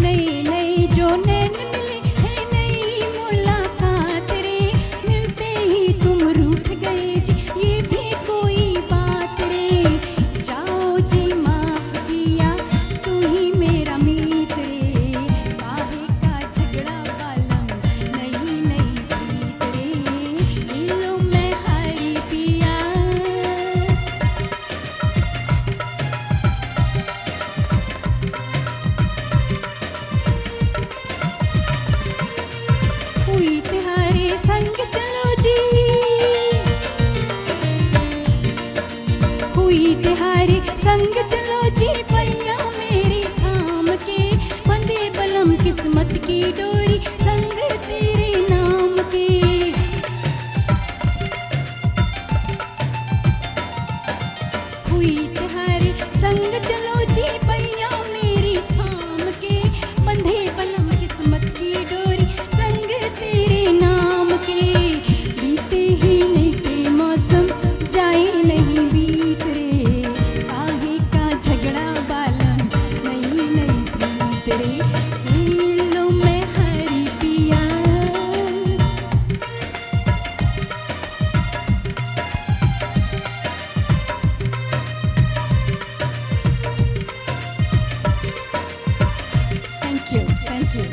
नई नई जो नैन मिले है नई मुलाकात रे, मिलते ही तुम रूठ गए जी, ये भी कोई बात रे। जाओ जी माफ किया तू ही मेरा मीत रे, काहे का झगड़ा बालम नई नई प्रीत रे, लो मैं हारी पिया। हुई तिहारे संग चलो जी, हुई तिहारे संग चलो जी, पैया मेरी थाम के, बंधे बलम किस्मत की डोरी, संग तेरे नाम के। हुई तिहारे संग चलो जी, पैया मेरी थाम के, बंधे बलम किस्मत की डोरी, संग तेरे नाम के। बीते ही नहीं ते मौसम जाए नहीं बीत रे, काहे का झगड़ा बालम नई नई प्रीत रे, लो मैं हरी पिया। Thank you, thank you.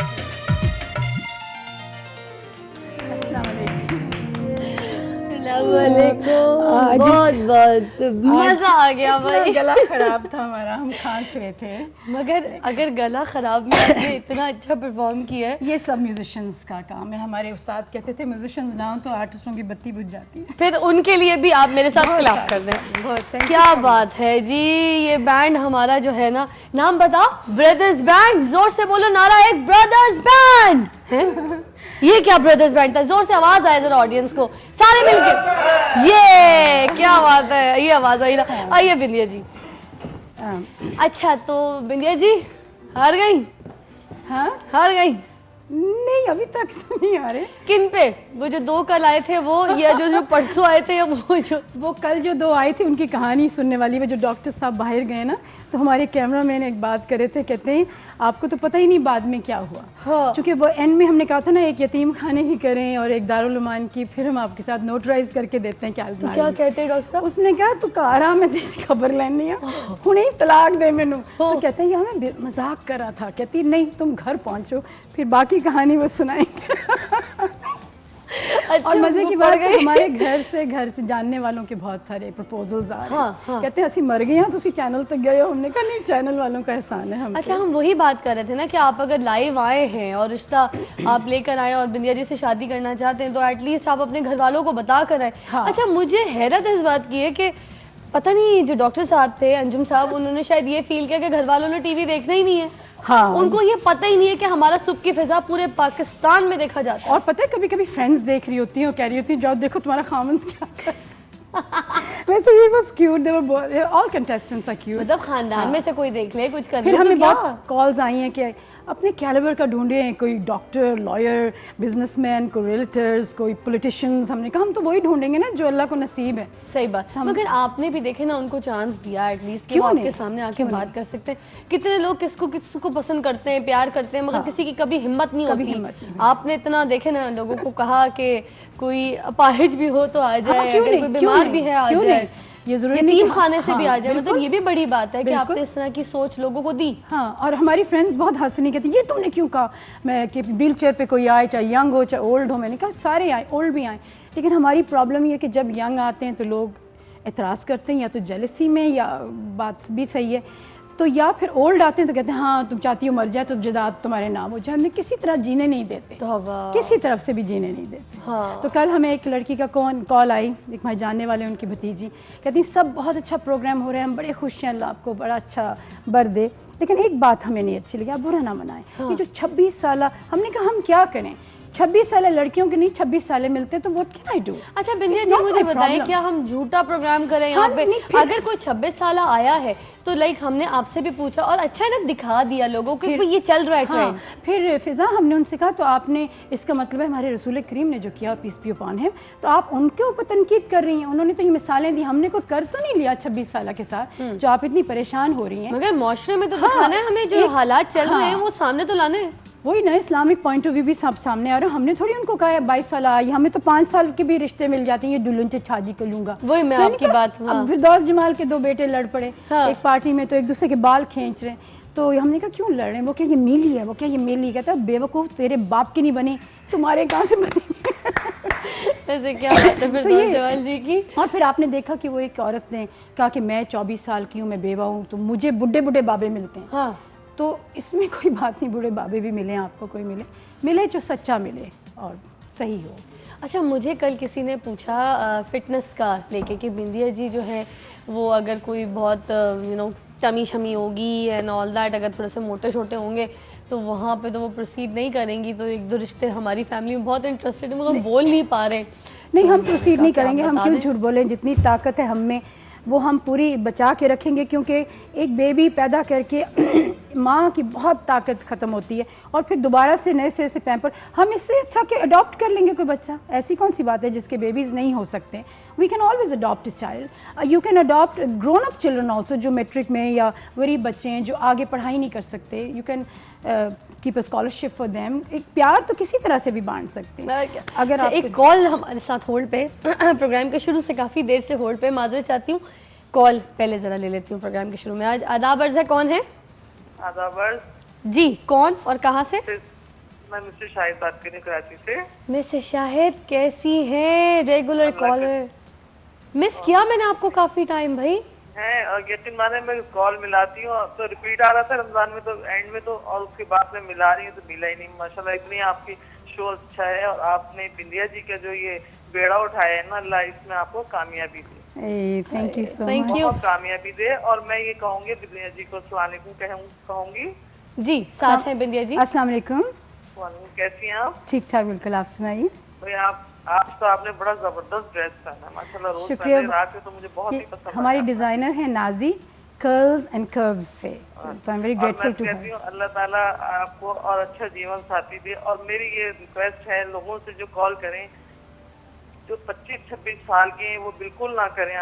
बहुत बहुत मजा आ गया भाई। गला खराब था हमारा, हम खांस रहे थे। मगर अगर गला खराब में आपने इतना अच्छा परफॉर्म किया है, ये सब म्यूजिशियंस का काम है। हमारे उस्ताद कहते थे म्यूजिशियंस ना हो तो आर्टिस्टों की बत्ती बुझ जाती है। फिर उनके लिए भी आप मेरे साथ क्लैप कर दें। बहुत क्या बात है जी। ये बैंड हमारा जो है ना, नाम बताओ। Brothers band. जोर से बोलो नारा एक, ब्रदर्स बैंड है। ये क्या ब्रदर्स बैंड था? जोर से आवाज आए जरा ऑडियंस को, सारे मिलके। ये क्या बात है, ये आवाज आई ना। आइए बिंदिया जी। अच्छा तो बिंदिया जी हार गई? हाँ हार गई? नहीं, अभी तक तो नहीं आ रहे। किन पे? वो जो 2 कल आए थे वो, या जो परसों आए थे, या वो कल जो 2 आए थे उनकी कहानी सुनने वाली। वो जो डॉक्टर साहब बाहर गए ना, तो हमारे कैमरामैन एक बात करे थे, कहते हैं आपको तो पता ही नहीं बाद में क्या हुआ। हाँ। क्योंकि वो एंड में हमने कहा था ना एक यतीम खाने की करें और एक दारुल उमान की, फिर हम आपके साथ नोटराइज करके देते हैं। तो क्या कहते हैं डॉक्टर साहब? उसने कहा तू कारा में तेरी खबर लेनी है, हुणे ही तलाक दे मैनू। तो कहते हैं यार मैं मजाक कर रहा था। कहती नहीं तुम घर पहुंचो, फिर बाकी कहानी वो सुनाएंगे। अच्छा, और मजे की बात है गई। हमारे घर से जानने वालों के बहुत सारे प्रपोजल्स आ रहे हैं। हाँ। कहते हैं असि मर गए हैं, तुसी चैनल तक गए हो। हमने कहा नहीं, चैनल वालों का एहसान है हम। अच्छा, हम वही बात कर रहे थे ना कि आप अगर लाइव आए हैं और रिश्ता आप लेकर आए और बिंदिया जी से शादी करना चाहते हैं, तो एटलीस्ट आप अपने घर वालों को बता कर आए। हाँ। अच्छा, मुझे हैरत इस बात की है कि पता नहीं जो डॉक्टर साहब थे, अंजुम साहब, उन्होंने शायद ये फील किया कि घर वालों ने टीवी देखना ही नहीं है। हाँ, उनको ये पता ही नहीं है कि हमारा सुबह की फिजा पूरे पाकिस्तान में देखा जाता है। और पता है कभी कभी फ्रेंड्स देख रही होती हैं और कह रही होती हैं जाओ देखो तुम्हारा खामन क्या कर। वैसे ये बस cute, they were all contestants are cute. मतलब खानदान में से कोई देख ले, कुछ कर ले फिर तो हमें क्या? बहुत कॉल्स आई हैं कि अपने कैलिबर का ढूंढे, कोई डॉक्टर, लॉयर, बिजनेसमैन, कोई रियल्टर्स, कोई पॉलिटिशियंस। हमने कहा हम तो वही ढूंढेंगे ना जो अल्लाह को नसीब है। सही बात। मगर आपने भी देखे ना उनको चांस दिया एटलीस्ट कि क्यों वो आपके नहीं? सामने आके बात कर सकते हैं। कितने लोग किसको पसंद करते हैं, प्यार करते हैं, मगर किसी की कभी हिम्मत नहीं कभी होती। हिम्मत नहीं आपने इतना देखे ना लोगों को कहा कि कोई अपाहिज भी हो तो आ जाए, क्यों अगर नहीं, कोई क्यों बीमार नहीं, भी है आ क्यों जाए, नहीं? ये जरूरी नहीं यतीम कि- खाने से भी हाँ, आ जाए। मतलब बिल्कुल। ये भी बड़ी बात है कि बिल्कुल। आपने इस तरह की सोच लोगों को दी। हाँ, और हमारी फ्रेंड्स बहुत हंसनी कहती ये तुमने क्यों कहा मैं कि व्हील चेयर पे कोई आए, चाहे यंग हो चाहे ओल्ड हो। मैंने कहा सारे आए, ओल्ड भी आए, लेकिन हमारी प्रॉब्लम ये है कि जब यंग आते हैं तो लोग एतराज़ करते हैं, या तो जेलसी में, या बात भी सही है, तो या फिर ओल्ड आते हैं तो कहते हैं हाँ तुम चाहती हो मर जाए तो जदाद तुम्हारे नाम हो जाए। हमें किसी तरह जीने नहीं देते, किसी तरफ से भी जीने नहीं देते। हाँ। तो कल हमें एक लड़की का कॉल आई, एक हमारे जानने वाले उनकी भतीजी, कहती सब बहुत अच्छा प्रोग्राम हो रहा है, हम बड़े खुश हैं, अल्लाह आपको बड़ा अच्छा बर दे, लेकिन एक बात हमें नहीं अच्छी लगी, आप बुरा ना मनाएं। ये जो 26 साल, हमने कहा हम क्या करें 26 साल लड़कियों के नहीं 26 साल मिलते, तो व्हाट कैन आई डू? अच्छा बिंदिया It's जी not मुझे my बताएं, problem. क्या हम झूठा प्रोग्राम करें यहाँ हाँ, पे? नहीं, फिर- अगर कोई 26 साल आया है तो लाइक हमने आपसे भी पूछा और अच्छा है ना, दिखा दिया लोगों को कि ये चल रहा है ट्रेंड। हाँ, फिर फिजा हमने उनसे कहा तो आपने, इसका मतलब है हमारे रसूल करीम ने जो किया पीस बी अपॉन हिम, तो आप उनके ऊपर तनकीद कर रही हैं। उन्होंने तो ये मिसालें दी, हमने कोई कर तो नहीं लिया 26 साल के साथ जो आप इतनी परेशान हो रही हैं। मगर माशरे में तो दिखाना है हमें, जो हालात चल रहे हैं वो सामने तो लाने हैं। वही ना, इस्लामिक पॉइंट ऑफ व्यू भी सब सामने आ रहा है। हमने थोड़ी उनको कहा है 22 साल आई, हमें तो 5 साल के भी रिश्ते मिल जाते हैं, ये दुल्हन से शादी कर लूंगा। वही मैं मैंने आपकी कहा, बात, हाँ। अब फिरदौस जमाल के 2 बेटे लड़ पड़े हाँ। एक पार्टी में, तो एक दूसरे के बाल खींच रहे हैं, तो हमने कहा क्यों लड़ रहे हैं? वो क्या ये मिली है, वो क्या ये मिली? कहता है बेवकूफ़, तेरे बाप की नहीं बनी, तुम्हारे कहाँ से बनी? ऐसे क्या बात है फिर तो ये- दोस्त जवाल जी की। और फिर आपने देखा कि वो एक औरत ने कहा कि मैं 24 साल की हूँ, मैं बेवा हूँ, तो मुझे बुढ़े बुढ़े बाबे मिलते हैं। हाँ तो इसमें कोई बात नहीं, बूढ़े बाबे भी मिले, आपको कोई मिले, मिले जो सच्चा मिले और सही हो। अच्छा, मुझे कल किसी ने पूछा फिटनेस का लेके कि बिंदिया जी जो है वो अगर कोई बहुत टमी शमी होगी एंड ऑल दैट, अगर थोड़े से मोटे छोटे होंगे तो वहाँ पे तो वो प्रोसीड नहीं करेंगी। तो 1-2 रिश्ते हमारी फैमिली में बहुत इंटरेस्टेड है मगर बोल नहीं पा रहे। नहीं, तो हम मैंने प्रोसीड कहा नहीं कि आप करेंगे, हम बता क्यों दें। झूठ बोले? जितनी ताकत है हम में वो हम पूरी बचा के रखेंगे, क्योंकि एक बेबी पैदा करके माँ की बहुत ताकत ख़त्म होती है और फिर दोबारा से नए सिरे से पैम्पर, हम इससे अच्छा कि अडॉप्ट कर लेंगे कोई बच्चा। ऐसी कौन सी बात है जिसके बेबीज़ नहीं हो सकते? We can always adopt a child, you can adopt grown up children also, जो मैट्रिक में या गरीब बच्चे हैं जो आगे पढ़ाई नहीं कर सकते, you can keep a scholarship for them. एक प्यार तो किसी तरह से भी बांट सकते हैं। अगर अच्छा, आप एक कॉल हमारे साथ होल्ड पे प्रोग्राम के शुरू से काफ़ी देर से होल्ड पे, माजरत चाहती हूँ, कॉल पहले ज़रा ले लेती हूँ प्रोग्राम के शुरू में। आज आदाब अर्ज़ है, कौन है? आदाब अर्ज़। जी, कौन और कहाँ से? मैं मिस्टर शाहिद बात कर रही हूँ कराची से। मिस शाहिद कैसी हैं? रेगुलर कॉलर मिस किया मैंने आपको काफ़ी टाइम भाई। हैं और यकीन माने मैं कॉल मिलाती हूँ तो रिपीट आ रहा था रमजान में, तो एंड में तो, और उसके बाद में मिला रही हूँ तो मिला ही नहीं। माशाल्लाह इतनी आपकी शो अच्छा है और आपने बिंदिया जी का जो ये बेड़ा उठाया है ना, अल्लाह इसमें आपको कामयाबी दे, thank you so Thank much. you. बहुत कामयाबी दे। और मैं ये कहूँगी बिंदिया जी को अस्सलाम वालेकुम कहूँगी। जी, साथ हैं बिंदिया जी। अस्सलाम वालेकुम। वालेकुम, कैसी हैं आप? ठीक ठाक, बिल्कुल, आप सुनाइए। भाई आप तो आपने बड़ा जबरदस्त ड्रेस पहना है माशाल्लाह, रोज शुक्रिया। पहने रात में तो मुझे बहुत ही पसंद हमारी आया। डिज़ाइनर है नाजी, कर्ल्स एंड कर्व्स से, तो आई एम वेरी और ग्रेटफुल मैं टू कहती हूँ अल्लाह ताला आपको और अच्छा जीवन साथी दे। और मेरी ये रिक्वेस्ट है लोगों से जो कॉल करें, जो 25-26 साल के हैं वो बिल्कुल ना करें।